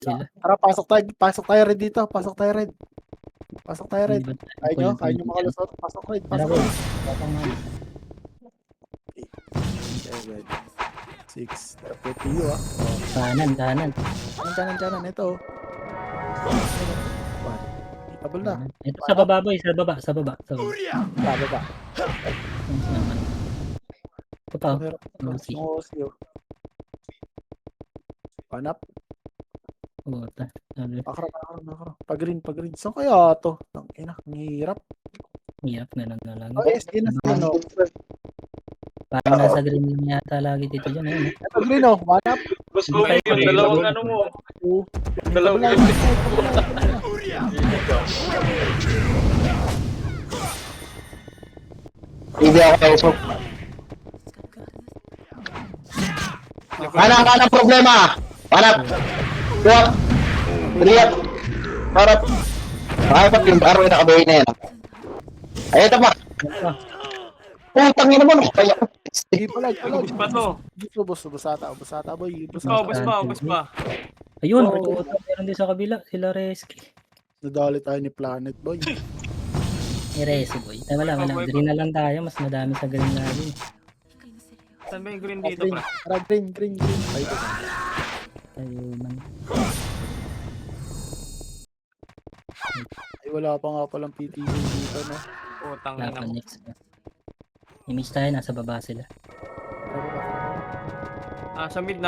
sila. Tara, pasok tayo red dito, pasok tayo red. Pasok tayo red. Kaya nyo makalusot, pasok red, Tara pasok boy. red. Tapang nga. 7, 6, PTU ah. Kanan. Kanan, ito. Tabal na. Ito sa baba boy, sa baba. Baba. Ito pa. Osi. Panap. Akra. Pag-green. Saan kaya to? Ang ina, ang hirap. Hirap, ganun na lang. Oh, yes, yun na no. Parang nasa green lang yata lagi dito dyan. Ayun, eh. Ito green oh, panap. Boss Bobby, yung dalawang ano mo. Dalawang Hindi ako kausap. Kanang problema. Panap. Tuwak. Riyak. Panap. Makapat yung baro na nakabuhay na yan. Ay, ito pa. Putang ina mo. Kaya. Sige pala. Ubus pa to. Busata boy. Ubus pa. Ayun, meron din sa kabila. Sila Reski. Nadali tayo ni Planet boy. Ni Reski boy. Ay, wala. Green na lang tayo. Mas madami sa green lagi. Saan ba yung green dito Green. pa? Tara, green. Ayun. Ay, wala pa nga palang PTU dito, no? Putang Wala ina pa mo. next. Image tayo. Nasa baba sila. Nasa mid.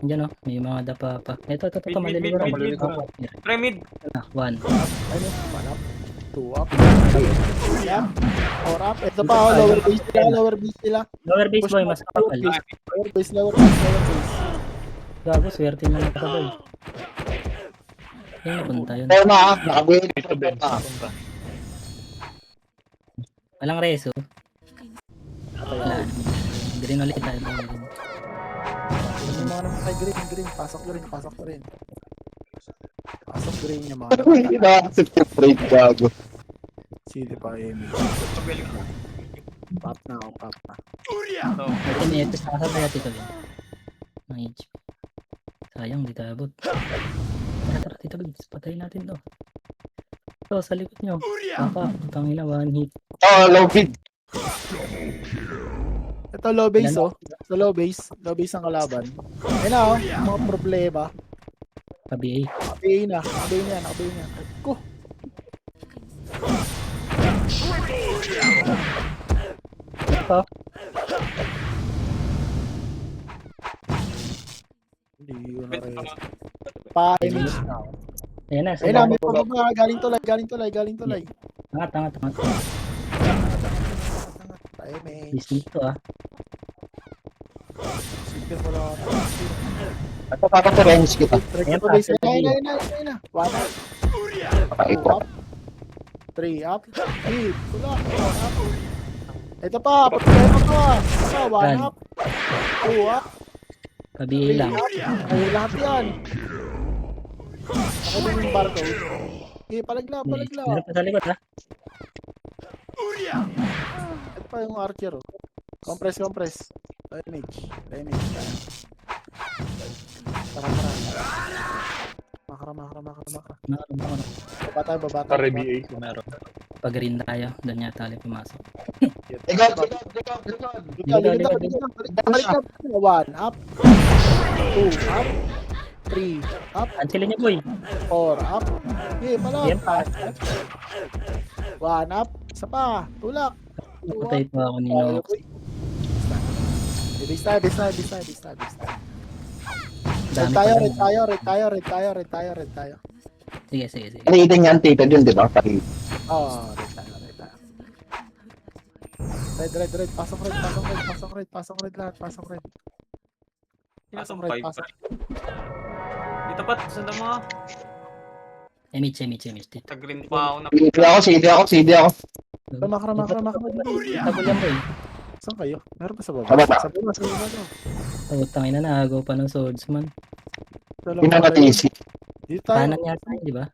Diyan oh. May mga dapa pa. Ito. Mid. Maliligo. Try mid. 1. Ano? Panap. 2 up. 3 up. 4 up. Ito pa, lower base sila. Lower base boy. Mas kapal. Lower base. Gago. Swerte na lang ito boy. Ayun, napunta yun. Pero na, nakabuhay na ito. Walang reso. Wala. Green ulit tayo. Kasi mga naman tayo green. Pasok green. Pasok green yung mga Ano yung ina-accept yung trade gago? Sige pa, Amy. Pop na. Ito. Ito may ito. Sakasabay at ito lang. Ang HP. Sayang, di tayo abot. Tara, Tito Bigs. Patayin natin to. Ito, sa likod nyo. Papa, tangina, one hit. Oh, low bid. Ito low base oh. Sa low base ang kalaban. Ayun na oh, mga problema. Pa-BA. Nakabay na. Ko. Ito. Hindi ko na rin. Pa-image na. Ayan na. Ayun na, may pababa. Galing tulay. Tangat. Pa-image. Business to ah. Sige mo lang. Ito kaka-range kita. Ayun na. 1 up. 2 up. 3 up. Hit. Tulak. 4 up. Ito pa. Problema ko ah. Ito, 1 up. 2 up. Pa-BA lang. Ay, lahat yan. Nakita yung barcode. Okay, palagla. Meron pa sa likod ah. Ito pa yung archer. Oh. Compress. Damage. Tara. Makara. Baba tayo. BA kung meron. Pag green tayo, doon yata tayo pumasok. Likod. Balik na. 1 up. 2 up. 3 up. Cancel niya boy. 4 up. Okay, pala. Yan pa. 1 up. Isa pa. Tulak. 2 up. Patay pa ako ni Nox. Base tayo. Red tayo. Sige. Palitin yan, tito dun, di ba? Palitin. Oh, red tayo. Red. Pasok red lahat. Pasok red. Dito pa, saan na mga? Image. Dito. Tag-green pa ako na. CD ako. Makara. Tabol yan boy. Saan kayo? Meron pa sa baba? Sa baba. Sa baba daw. Tangin na nahagaw pa ng swordsman. Pinangatisi. Dito tayo. Kanan yata yun, di ba?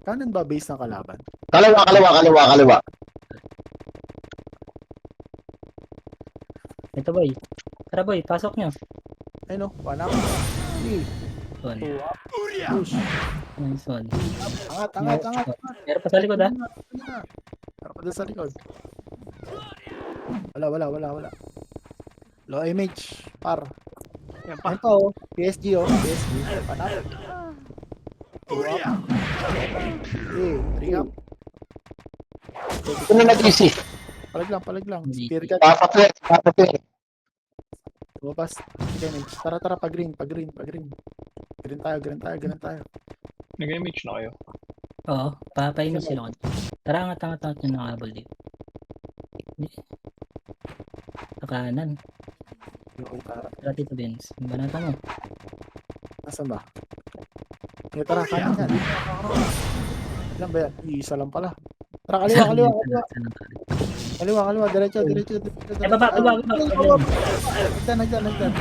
Kanan ba base ng kalaban? Kaliwa. Ito boy. Tara boy, pasok nyo. Ayun o, 1 up. 3. one. 2 up. Push. Nice one. Angat. Meron pa sa likod, ah. Meron pa doon sa likod. Wala. Low image. Par. Yan pa. Ayun pa oh. PSG oh. PSG. Panap. 2 up. 3 up. Ano na DC? Palag lang. Spear ka. Papapir. Lumabas. Damage. Tara, pag-green. Green tayo. Nag-image na kayo. Oo, papaimos sila. Tara, angat nyo nakabol dito. Sa kanan. Okay, tara. Tara, Tito Benz. Banata mo. Nasaan ba? Okay, tara, kanan yan. Ilan ba yan? Isa lang pala. Tara, kaliwa. Diretso. Ay, baba. Nagdan.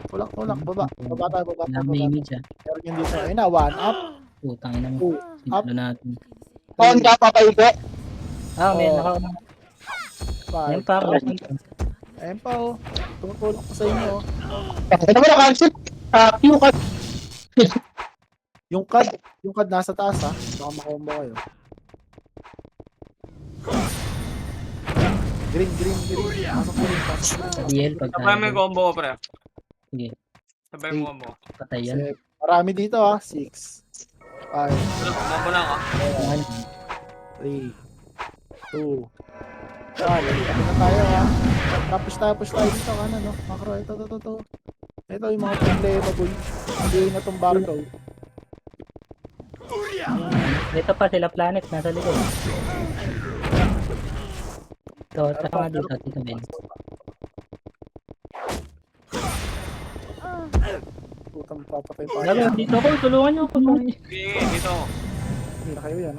Tulak, baba. Baba tayo. Alam na image, ah. Meron yun dito. Ayun na, 1 up. Putang ina mo. 2 up. Sintalo natin. Kung ka papaibe. May Oh. nakauna. 5. Ayun pa ako. Ayun pa oh. Tumutulak ko sa inyo oh. Ano ba na-cancel? Q ka. Yung card nasa taas ha. Baka makombo kayo. Green. Pasok ko rin. DL pag Sabay mo yung combo ko, pre. Sige, Sabay mo combo. patay yan. Kasi marami dito ha. 6, 5, Combo lang, ah. 3, 2, 1. Tapos na tayo ha. Push tayo dito. Kanan no. Macro. Ito. Ito yung mga problema boy. Hindi na tong barcode. Ito pa sila planet nasa likod. Ito, tama dito, Tito Benz. Putang papatay pa. Lalo, dito ako, tulungan nyo ako. Sige, dito ako. Hindi na kayo yan.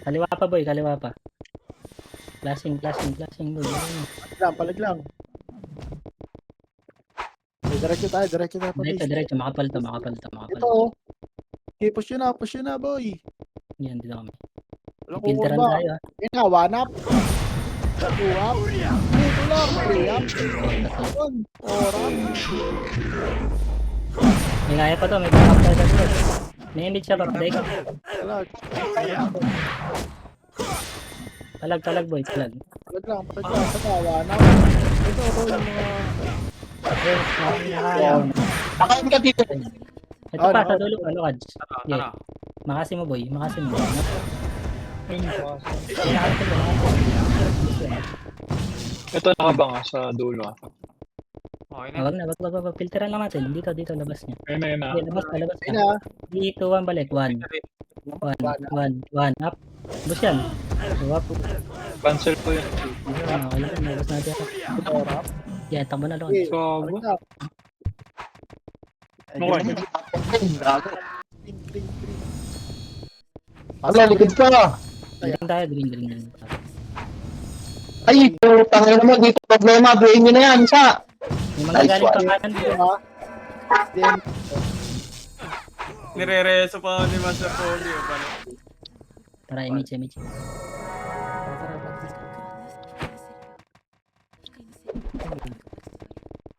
Kaliwa pa boy, kaliwa pa. Flashing boy. Palag lang. Okay, diretso tayo pa. Diretso, makapal to. Ito oh. Okay, push yun na boy. Yan, dito kami. Walang Filteran kukurba. tayo, ah. Yun na, 1 up. 2 up. Dito lang, 3 up. 4 up. May kaya pa to, may backup tayo sa likod. May image siya pa, break. Talag boy, talag. Palag lang. Saka, 1 up. Ito yung mga... Nakain ka dito. Ito pa, sa dulo, ano, Kads? Tara. Makasi mo boy, makasi mo. Ito nakabanga sa dulo, ah. Okay na. Wag na, filteran lang natin. Dito, labas niya. Ayun na. Sige, labas Ayun ka. na. Dito, 1 balik, 1. 1, up. Bus yan. Up. Cancel po yun. Okay lang, labas natin. 4 up. Yan, takbo na lang. Okay, So, palag lang. okay. Green. Wala, likod ka. Green tayo, green. Ay, putang ina mo. Dito problema. Buhayin nyo na yan. Isa. May mga galing pa kanan dito. Ha? Then, Nire-reso pa ni Master Pogi. Paano? Tara, image.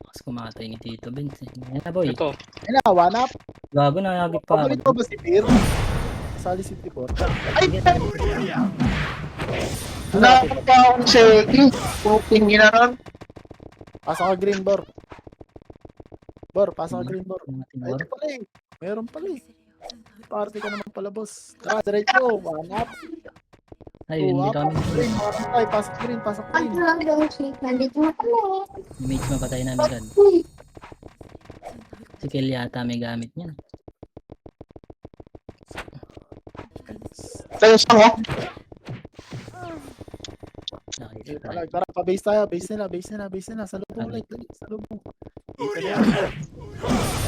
Mas kumatay ni Tito Benz. Yan na boy. Ito. ayun na, 1 up. Gago na, hagip pa. Paborito ba si Peer? Sali 54. Ay, nakakapa akong seki. Puting ginaran. Pasok ka green, Bor. Pasok ka green, Bor. Ay, ito pala eh. Meron pala eh. Party ka naman pala, boss. Tara, diretso. 1 up. Ayun, 2 dito up. kami. Green, ay, pasok green. Nandito na kami. Image mapatay namin agad. Si Kel yata may gamit niya. Tayo sa mo. Nakita Tara, tayo. tara, pa-base tayo. Base nila. Sa lubong ulit. Dali, sa lubong. Dito na yan.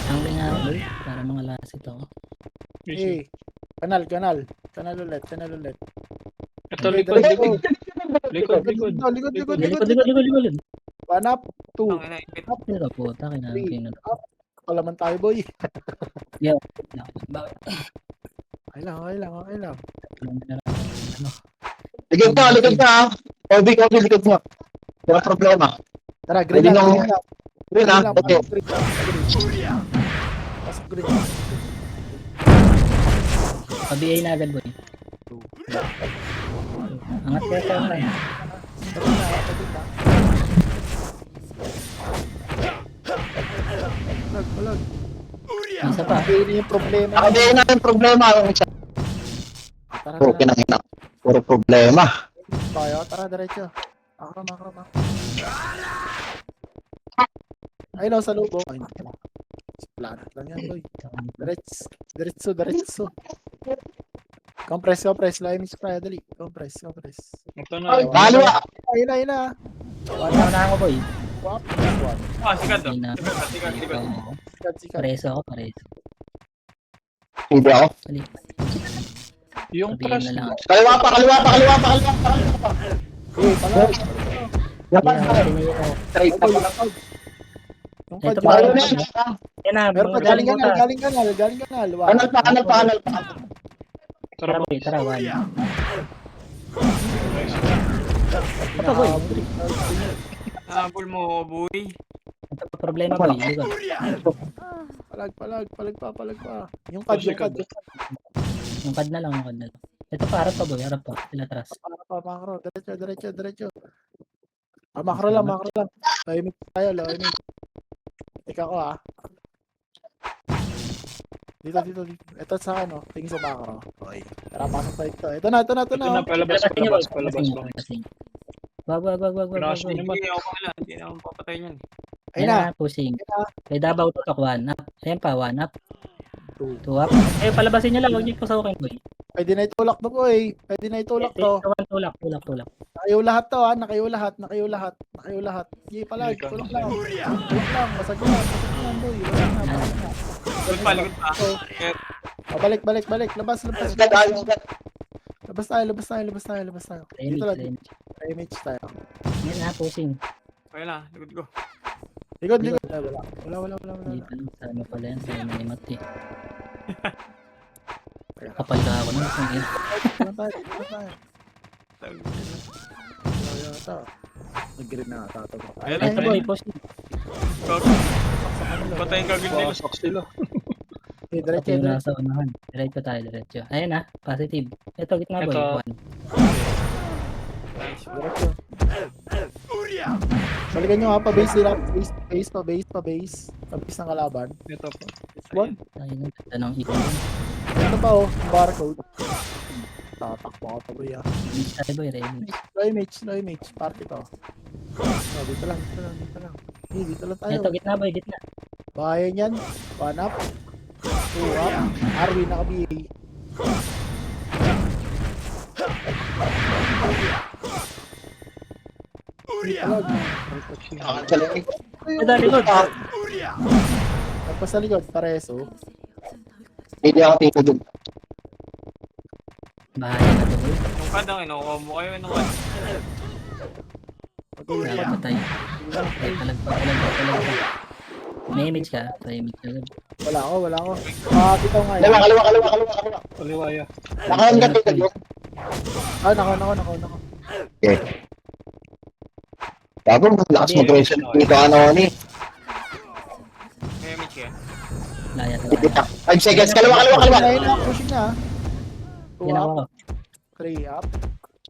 Ang nga boy, para mga lasit ako. Eh, kanal ulit. Ito, likod. Likod. Likod. 1 up. 2. Ang ina, ipit. Ito po, takin na. Palaman tayo, boy. Bakit? Okay lang. Likod ka. Obi, likod mo. Wala problema. Tara, green Pwede lang. nang- Green ha, lang, okay. pasok green. Pa-BA na agad, boy. Angat kaya sa online. Pagod na, pagod na. Balag. Isa pa. Hindi na yung problema. Nakabigay na yung problema. Yung isa. Tara, Okay tara. na ina. Puro problema. Tayo, tara, diretso. Makro. Ay, no, sa loob. Ay, planet lang yan, boy. Diretso. Compress. Limit tayo, dali. Compress. Ito na. Kaliwa. Ayun na. Wala ako, boy. Swap. Sikat daw. Ayun na. Sikat. Pareso ako, pareso. Hindi ako. Dali. Yung Sabihin trash na lang. mo. Kaliwa pa. Eh, pala. Dapat Kaya, pa. tinigil ako. Straight pa pala. Yung Ito kanya. pa. Ayun na. Yan na, Meron pa, mga galing buta. kanal. Kanal pa. Tara, boy, tara, one. Ito, Ah, boy. Habol mo, boy. Ito pa problema, boy. Likod. Palag pa. Yung kad. Yung kad na lang. Ito pa, harap pa, boy. Harap pa. Sila atras. Para pa, makro. Diretso. Makro lang. Limit tayo, limit. Tika ko, Dito. Ito sa ano, tingin sa makro. Okay. Tara, pasok tayo ito. Ito na. Ito na, palabas. Palabasin. Wag. Crash mo naman. Hindi ako pala. Hindi na ako papatay niyan. Ayun Ayan na. na, pushing. Ayun na. May Davao tutok, 1 up. Ayan pa, 1 up. Two. 2 up. Palabasin nyo lang, huwag nyo pusokin, boy. Pwede na itulak to, boy. Tulak. Nakayo lahat to, Nakayo lahat. Sige, palag. Tulak lang. Basag lang, boy. Likod pa. Balik. Labas. Labas tayo. Dito lang. Image tayo. Ayan na, pushing. Kaya na, likod ko. Likod. Ay, wala. Dito lang, sana pala yan, sana may mati. Kapal ka ako nun. Dito tayo. Yata. Nag-green na ata ito. Ayun Ito, na, boy, pushing. patayin ka din. Pasok sila. Ito yung nasa unahan. Diretso. Ayan na, positive. Ito, gitna, boy. Ito. 1. Nice. Diretso. Balikan nyo pa-base sila. Pa-base ng kalaban. Ito po. One. Ayun, ang ganda ng ito. Ito pa, barcode. Tatakbo ako tuloy, Image tayo, boy, ready. Slow image. Party to. Dito lang. Dito lang tayo. Ito, gitna, boy, gitna. Bayan yan. 1 up. 2 up. Arwin naka-BA. Palag. Ito, likod. Tapos sa likod, pareso. Hindi ako tito dun. Bahaya na to, boy. Nung kad ang inukombo kayo. Nung kad. Wala, patay. Ay, palag pa. May image ka? May image ka. Wala ako. Bitaw nga yan. Kaliwa. Kaliwaya. Nakahan ka tito dun. Nako. Okay. Tapos, lakas mo pressure dito ni. May image ka. Laya talaga. 5 seconds. Kaliwa. Ayun na, pushing na. 2 Yan up, ako. 3 up.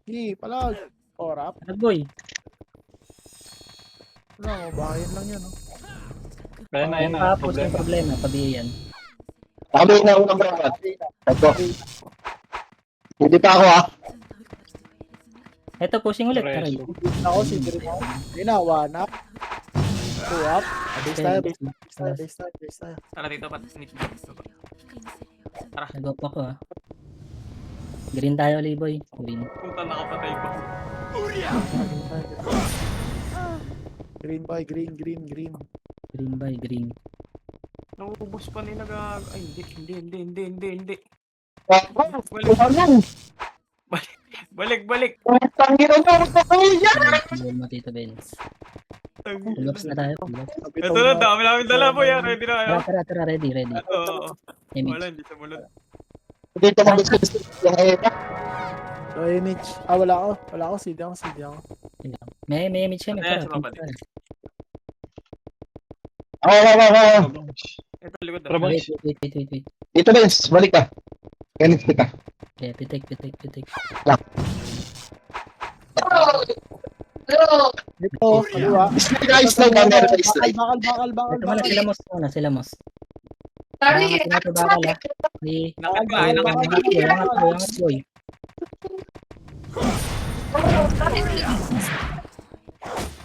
Sige, palag. 4 up. Palag, boy. Wala, bahayan lang yan. Kaya na, yun na. Tapos yung problema, pabiya yan. Nakabigay na unang bracket. Ito. Hindi pa ako Ito, pushing ulit. Pareso. Taray. Ako, si Green ako. Ayun na, 1 up. 2 up. Base tayo. Tara dito pa. Nag-off ako, Green tayo, Liboy. Green. Punta nakapatay ko. Green boy, green. Green by green. Naubos pa nila gag... Ay, hindi. Balik. Goal mo, Tito Benz. Pull-ups na tayo. Pull-ups. Ito na, dami namin dala po yan. Ready na kayo. Tara, ready. Oo. Image. Wala, hindi sa mulod. Dito mo gusto yung area. So, image. Wala ako. CD ako. May image kami. Ayan, Tara, sumabali. tara. Ito, likod na. Trabang. Wait. Dito, Vince. Balik ka. Ganit kita. Okay, pitik. Dito, kaliwa. Slide ka, meron sa slide. Bakal. Ito muna, sila mos. Angat na ito bakal ha. Si... Angat boy.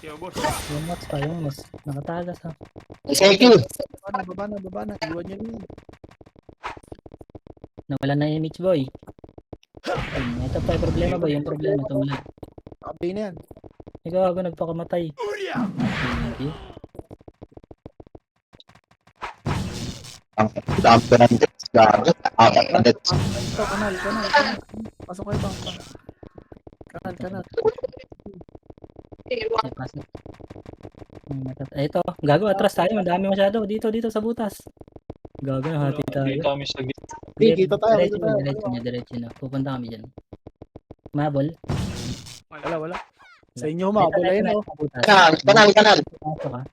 Yo, boss. Yung mos. Nakatagas ha. Cycle. Baba na. Iwan niyo yun. Nawala na yung Mitch boy. Ito pa yung problema boy. Yung problema ito wala. Kapay na yan. Ikaw ako nagpakamatay. Thank you. Ang dami ko ng dets. Gagot. Apat na dets. Ito, kanal. Pasok kayo bang. Kanal. Okay, pasok. Ito. Gago, atras tayo. Madami masyado. Dito sa butas. Gago, hati tayo. Dito kami sa gitna. Kita tayo. Diretso na. Pupunta kami dyan. Mabol. Wala. Sa inyo humabol. Ayun o. Kanal. Pasok ha.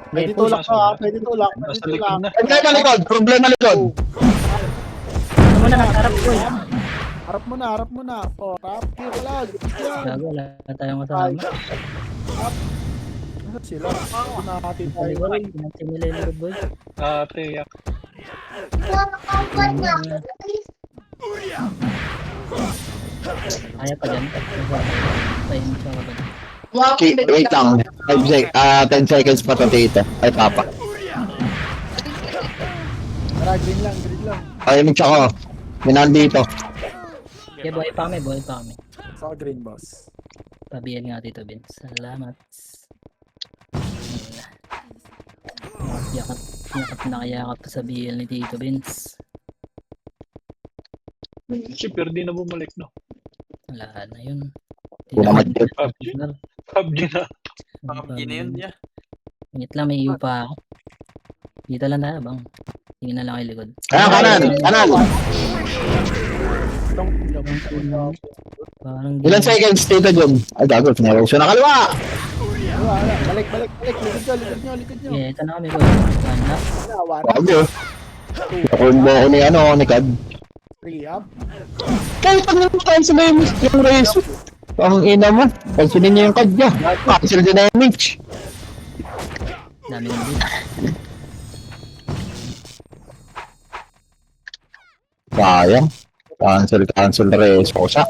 Pwede tulak ka. Pwede tulak. Nasa likod na. Problema likod. Problema likod. Ito muna, nakaharap boy. Harap mo na. O, tap. Wala. Gago, wala tayong kasama. Nasaan sila? Ito na natin tayo. Pinansin nila yung likod boy. Tiyak. Kaya pa dyan. Tayo mo siya kapag. Okay, wait lang. 10 seconds pa to dito. Ay, papa. Tara, green lang. Ay, tsaka. Minan dito. Okay, buhay pa kami. Sa green, boss. Pabiyan nga dito, Ben. Salamat. Yakap na kayakap sa BL ni Tito Vince. Pero di na bumalik, no? Wala na yun. Naman yun. PUBG na. PUBG na yun, yeah. Ingit lang, may iyo pa ako. Dito lang tayo, bang. Tingin na lang kay likod. Kanal. Parang Ilan seconds dito dyan? Ay, gagot. Nerosyo na kaliwa. Wala. Balik. Likod nyo. Okay, ito na kami, boy. One up. Wala. Bago. Nakumbo ko ni Kad. 3 up. Kahit pag naman sa yung race. Ang ina mo. Pansinin niyo yung Kad niya. Cancel din na yung Mitch. Dami ng din. Sayang. Cancel race ko siya.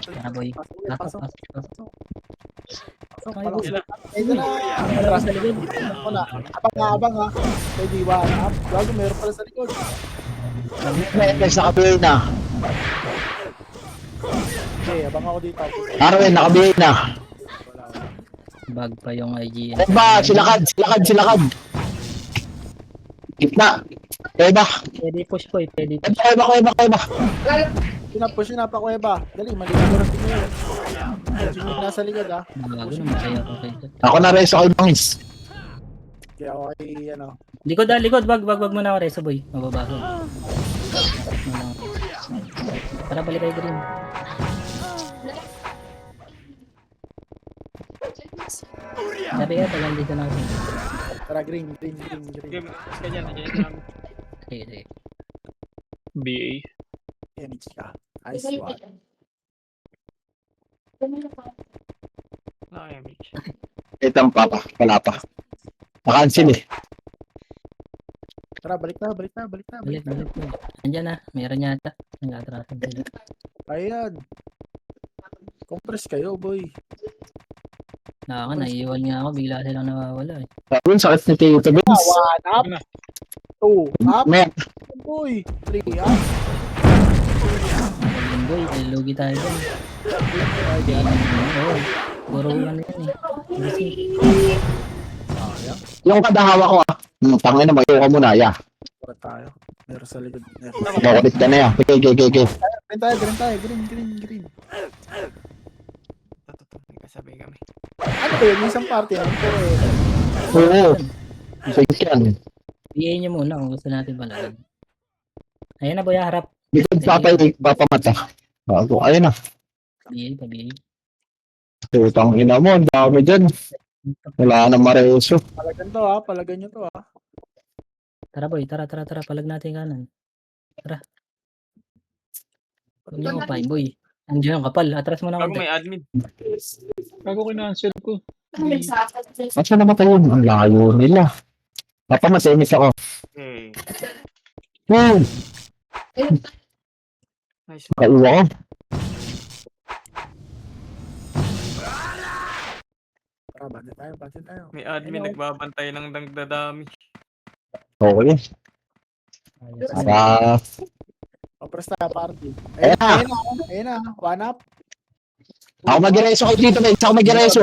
Tara, boy. Pasok. Ay, boy. Ito na. Atras sa likod. Ako na. Abang ha. Pwede 1 up. Gago, meron pala sa likod. May sa kabili na. Okay, abang ako dito. Arwen, nakabili na. Bag pa yung IGN. Ba, silakad. Gitna. Eba. Pwede push, boy. Pwede push. Eba. Push na pa kuweba. Dali, maligot ko rin tingin mo. Nasa likod ha. Bago naman kaya ako kayo. Ako na rin sa kay Bangis. Kaya ako ay ano. Likod. Wag mo na ako, Reso, boy. Mababasag. Tara, balik kayo green. Sabi ka, tagal dito na ako. Tara, green. Game, ganyan lang. Sige. BA. Image ka. Ice one. Image. Itang papa. Wala pa. Nakancel eh. Tara, balik na. Balik. Andyan na, meron yata. Nag-atrasan sila. Ayan. Compress kayo, boy. Naiiwan nga ako, bigla silang nawawala eh. Sabi sakit ni Tito Vince. 1 up. 2 up. May Boy. 3 up. Golden boy, lugi tayo dyan. Oo, puro yan yan eh. Kasi, yung kadahawa ko ah. Tangin na mag-iwa ka muna, ya. Tara tayo. Meron sa likod. Makulit ka na ya. Okay. Green tayo. Green. Nagkasabi kami. Ano ba yun? Isang party na. Oo. Sige yan. PA nyo muna kung gusto natin palagan. Ayan na boy, harap. Likod papamata. Bago. Ayun na. PA. Putang ina mo, ang dami dyan. Wala na mareso. Palagan to ha, palagan nyo to ha. Tara boy, tara. Palag natin kanan. Tara. Kunin mo pa, boy. Andiyan ang kapal. Atras mo na Bago konti. may admin. Bago kinancel ko. Asa namatay yun? Ang layo nila. Napamasimis ako. Okay. Nice. Nakaiwa ko. Tara, bati tayo. May admin nagbabantay ng dagdadami. Okay. Ayos. Para Opras tayo, party. Ayan na. Ayun na. One up. ako mag-reso kayo dito, guys. Ako mag-reso.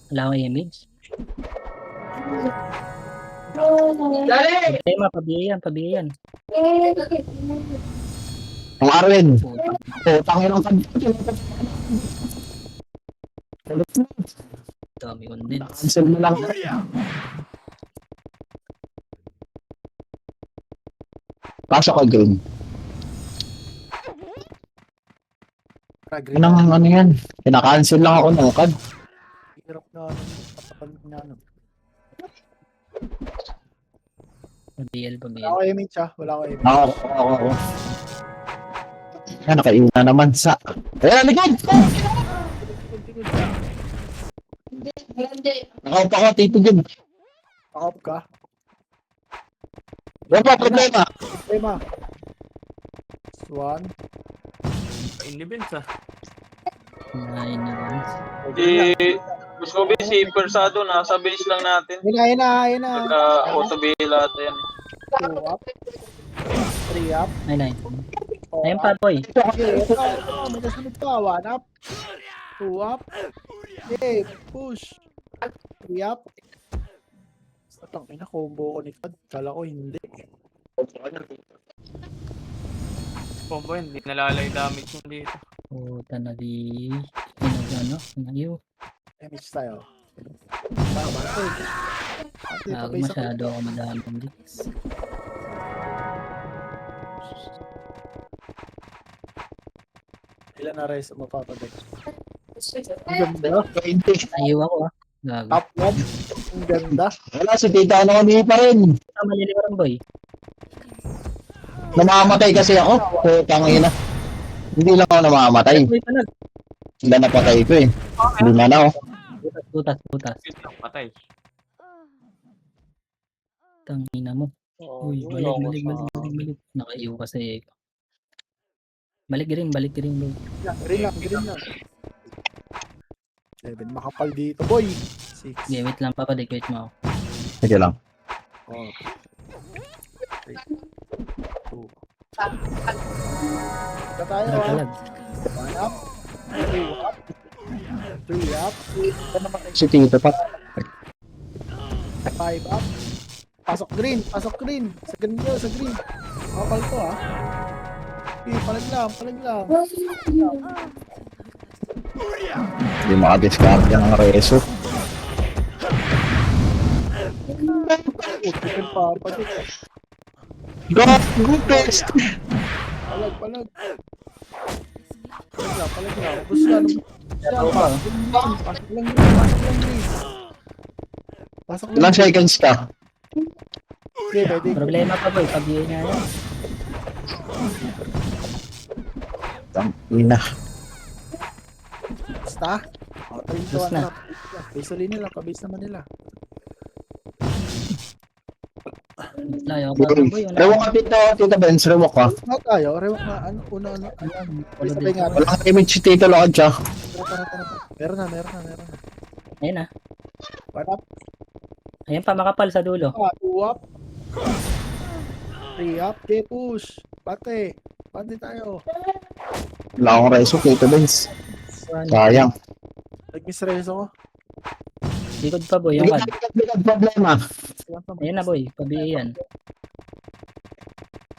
Wala akong image. Dali! Pabiyayan. Ang Arwen. Puta. Putang ina ng Dami condens. cancel mo lang. Pasok ka, Green. Tara, green. Anong ano yan? Pinaka-cancel lang ako ng card. Hirap na ano. Kapapalik na ano. Pabiyan. Wala ko image ha. Wala ko image. Ako. Yan, nakaiuna naman sa... Ayan, likod! Hindi. Nakaupa ko, tito dyan. Pakop ka. Wala pa problema. Tema. One. Pa-independence ah. Nine naman. Mas ko si Persado, nasa base lang natin. Ayun na. Auto bail lahat yan. Two up. Three up. Ay, nine. Four Ayun up. pa, boy. Okay, ito. May kasunod pa. One up. Two up. Okay, push. Three up. Satang ina, combo ko ni Kad. Kala ko hindi. Combo hindi nalalay damage yung dito. Puta na di. Inayo. Damage tayo. Tama. Masyado ako madaming dicks. Ilan na res mapapadag? Ang Ganda. 20. Ayaw ako ah. Gago. Top 1. Ang ganda. Wala, si tita ano kami pa rin. Maliliwaran, boy. Namamatay kasi ako. Putang ina. Hindi lang ako namamatay. Boy, palag. Sila napatay ko eh. Lima na ako. Putas. Patay. Tangina mo. Uy, balik. Nakaiyo kasi. Balik rin, boy. Green lang. 7. Makapal dito, boy. 6. Okay, wait lang, papadik. Wait mo ako. Sige lang. Oh. 3. 2. Ito tayo, Palag. 1 up. 2 up. 3 up. Ito naman Si tito pa. 5 up. Pasok green. Sa green. Makapal to, ha. Okay, palag lang. Hindi makadiscard yan ang reso. Chicken pa. Go best! Palag. Palag lang. Bus lang. Pasok lang. Ilang seconds ka? Okay, pwede. Problema pa, boy. Pabiyayan niya yan. Ina. Basta. O, 3 to Basta 1 na. up. Base ulit nila. Pabase naman nila. Layo pa, boy. Rewalk ka tito. Tito Benz, rewalk ka. Ano tayo? Rewak na. Ano? Sabay nga. Walang image si tito lakad siya. Tara. Meron na. Ayun na. 1 up. Ayun pa, makapal sa dulo. 2 up. 3 up. Okay, push. Pati tayo. Wala akong reso, tito Benz. Sayang. Nag-miss race ako. Likod pa, boy. Yung kad. Bigad problema. Ayun na, boy. Pabiyayan.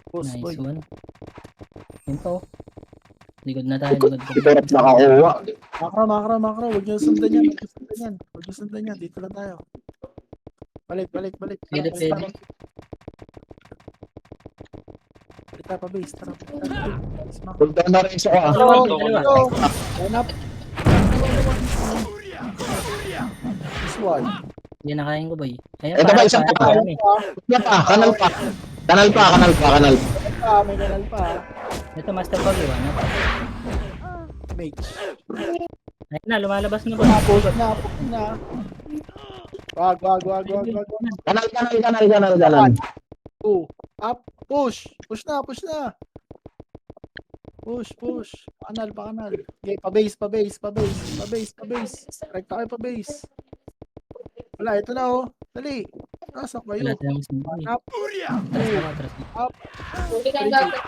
Push, Nice boy. one. Yun pa, oh. Likod na tayo. Tito Benz nakakuha. Makro. Huwag niyo sundan yan. Dito lang tayo. Balik. Pwede. Tara, pabase. Tara. Punta na reso ka. Dalawa. 1 up. This one. Hindi nakain ko boy. Ayan Ito ba, harap isang harap pa. kami. Kanal pa, kanal pa. Kanal pa, kanal pa, kanal. May kanal pa. Ito master pag iwan. Mage. Ayun na, lumalabas na boy. Push na. Wag. Kanal, kanal. 2. Up. Push na. Push. Kanal. Okay, pa-base. Rekta kayo pa-base. Wala, ito na oh. Dali. Nasok Wala kayo. tayong sinabi. Up. Atras na. Hindi ka dapat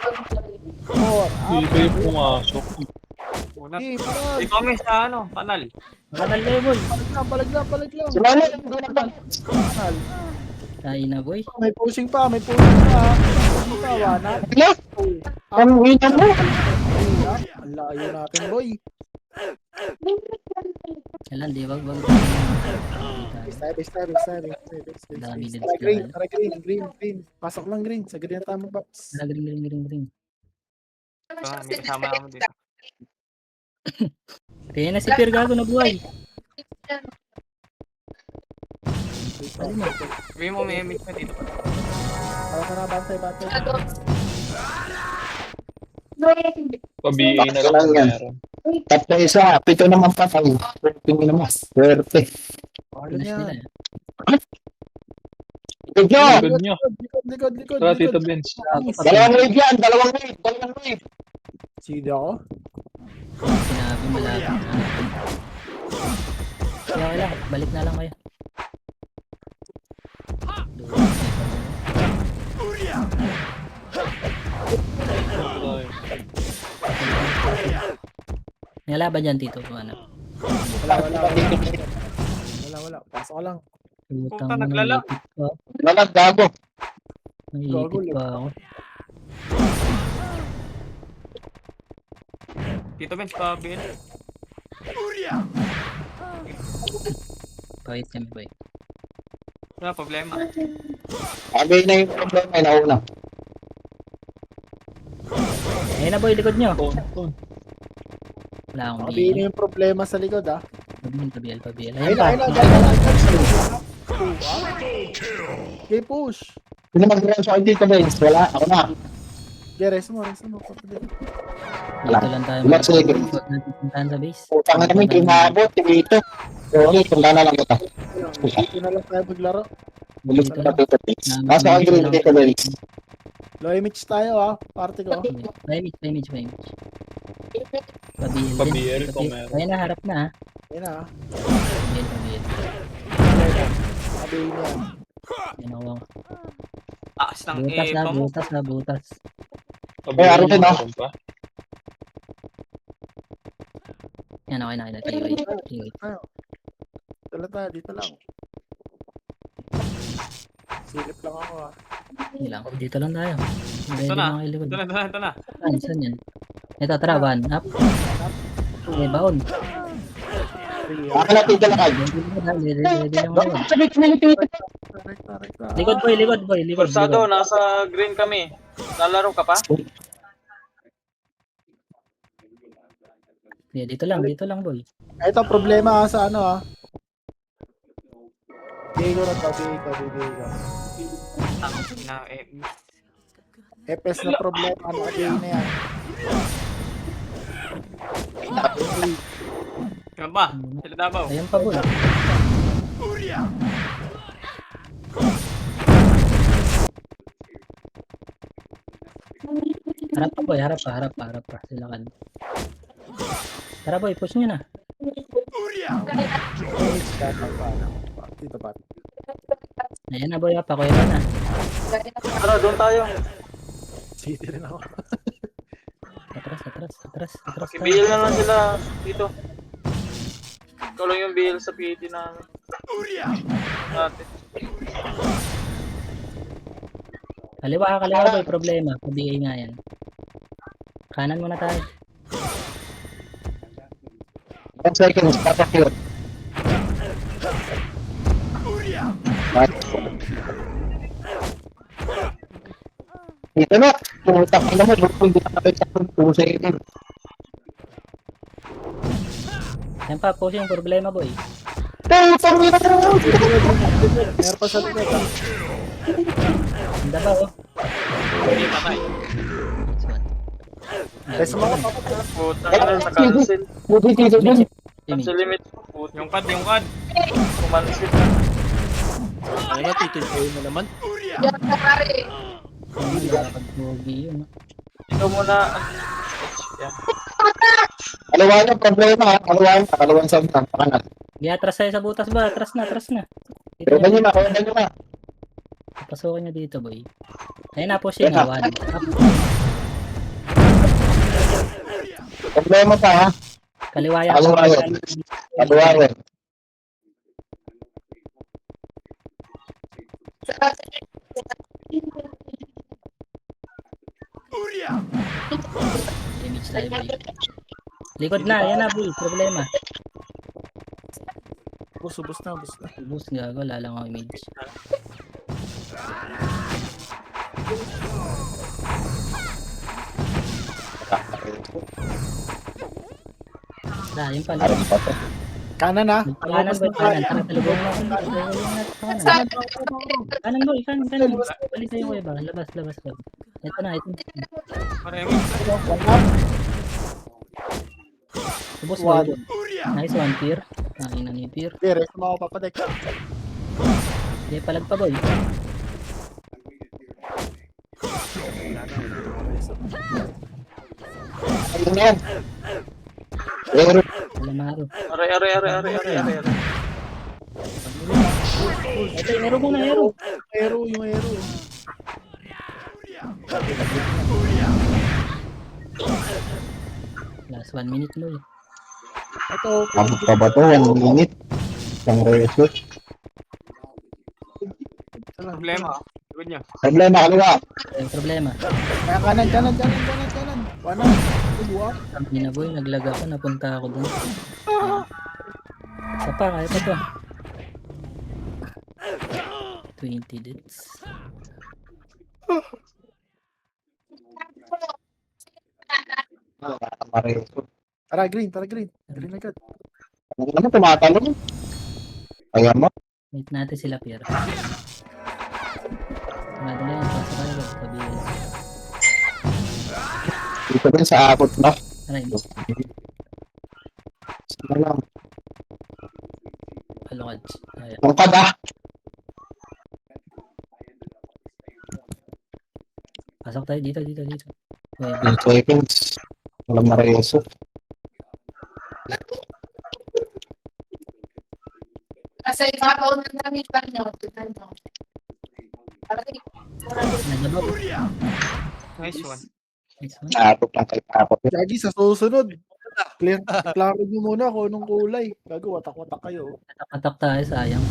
4. Hindi kayo pumasok. Una. Okay, parang. Dito kami sa kanal. Kanal kayo boy. Palag lang. Sumali, hindi na pa. Kanal. Tayo na boy. May pushing pa. Pushing pa. Wanap. Ano? Ang ina mo. Ang layo natin, boy. Kailan, di wag. Base tayo. Dami din Tara, sila. green. Pasok lang green. Sa green na tayo mag-box. Green. May kasama naman dito. Kaya na si Pierre gago na buhay. Sabihin mo may mix na dito. Tara, bantay. Pa-BA na lang kung meron. Tatlo isa, 7 naman pa tayo. Tingin naman, swerte. Ano Finish niya? nila. Good job! Likod nyo. Likod. Tara, Tito Benz. Dalawang wave. Sino ako? Sinabi malapit. Kaya wala, balik na lang kayo. May laban dyan dito. Ano? Wala. Pasok ka lang. Utang Puta, mo na, naglala. naipit pa. Lalag, gago. Naipit pa ako. Tito Benz, pa-BL. Pahit kami boy. Wala problema. Sabi na yung problema, nauna. Ayun na boy, likod nyo. Ton. Wala akong Sabihin bihin. na yung problema sa likod, ha? Pabiel. Ayun Ayun na. pa. Okay, push. Sino mag-run sa dito, Benz? Wala, ako na. Okay, rest mo. Dito lang tayo. Relax, sige. Huwag natin puntahan sa base. Utang na namin, kinabot, dito. Okay, punta na lang kita. Dito na lang tayo maglaro. Bulis ka na dito, Benz. Nasa ang green dito, Benz. Low image tayo, ha? Party ko. Paimage. Pabiel din. Pa-BL kung meron. Ayun na, harap na ha. Ayun na, ha? Pabiel. Sabihin niya. Ayun ako. Taas ng epa mo. Butas. Pa-BL araw din, no? meron pa. Yan, okay na. Tiway. Dito lang. Silip lang ako, ha? Dito lang tayo. Ito na. Mga ilikod. Ito na. Saan yan? Ito, tara, one up. Okay, baon. Baka natin dala kayo. Ready lang ako. Sabit na ito. Rekta. Likod boy. Kursado, nasa green kami. Lalaro ka pa? Yeah, dito lang boy. Ito, problema, ha, sa ano, ha? Bigo na to, bigo. FS na problema, ano ka na yan? Kaya ba? Sila Davao. Ayan pa boy. Harap pa. Sila kan. Tara boy, push nyo na. Dito pa. Ayan na boy, pa kuya na. Tara, doon tayo. City rin ako. Atras. BL na lang sila dito. Ikaw lang yung BL sa PD namin. Natin. Kaliwa boy, problema. Pabigay nga yan. Kanan muna tayo. 10 seconds, papakir. Dito na. Pumunta ka naman. Hindi ka nakita kung 2 seconds. Yan pa, push yung problema boy. Putang ina mo! Meron pa sa likod. ah. Handa ba oh? Hindi patay. Best mo ako, papa. Putang ina, na-cancel. Buti dito dun. Cancel limit. Putang. Yung kad. Kumansit na. Ano ba, tituloy mo naman? Yan na pare. Nakakag-pogi yun. Ito muna. Yan. Kaliwa yung problema ha. Kaliwa sa kanan. Di atras tayo sa butas ba? Atras na. Dito Pero na. nyo na. Pasukin niya dito boy. Ayun na push yun. One. Up. Problema pa ha. Kaliwa yan. Kaliwa yun. Image tayo boy. Likod na. Yan na boy. Problema. Ubus na. Bus gago. Lalang ako image. Yun pala. Alam pa to. Kanan ha. Kanan boy. Kanan. Tara talubong na. Kanan boy. Kanan. Balik tayo kuya ba? Labas. Ito na. Paremi. One up. Ubus One. boy. Nice one tier. Kain na ni tier. Okay, rest mo ako, papadek. Di palag pa boy. Ayun na yan. Pero, Wala maro. Aray. Ito, hero muna, hero. Yung hero. Last 1 minute boy. Ito. abot pa ba to? 1 minute. Isang reso. Problema. Likod niya. Problema, kaliwa. Yung problema. Kaya kanan. One up. Buwa. Ang ina boy, naglag ako, napunta ako dun. Isa pa, kaya pa to. 20 deaths. Mareso. Tara, green. Green agad. Ano naman tumatalon? Kaya mo? Wait natin sila, Pierre. Madala yung pasa kayo, sabi ko. Dito din sa abot na. Aray, Sige lang. palokad. Ay, Ang kada. pasok tayo dito. Wait, 2 seconds. Walang mareso. Kasi ipapaw ng damit pa nyo. nagabab. Nice one. Nice one. Abot lang kay abot. Gagi, sa susunod. Klaro nyo muna kung anong kulay. Gago, watak-watak kayo. Atak tayo, sayang.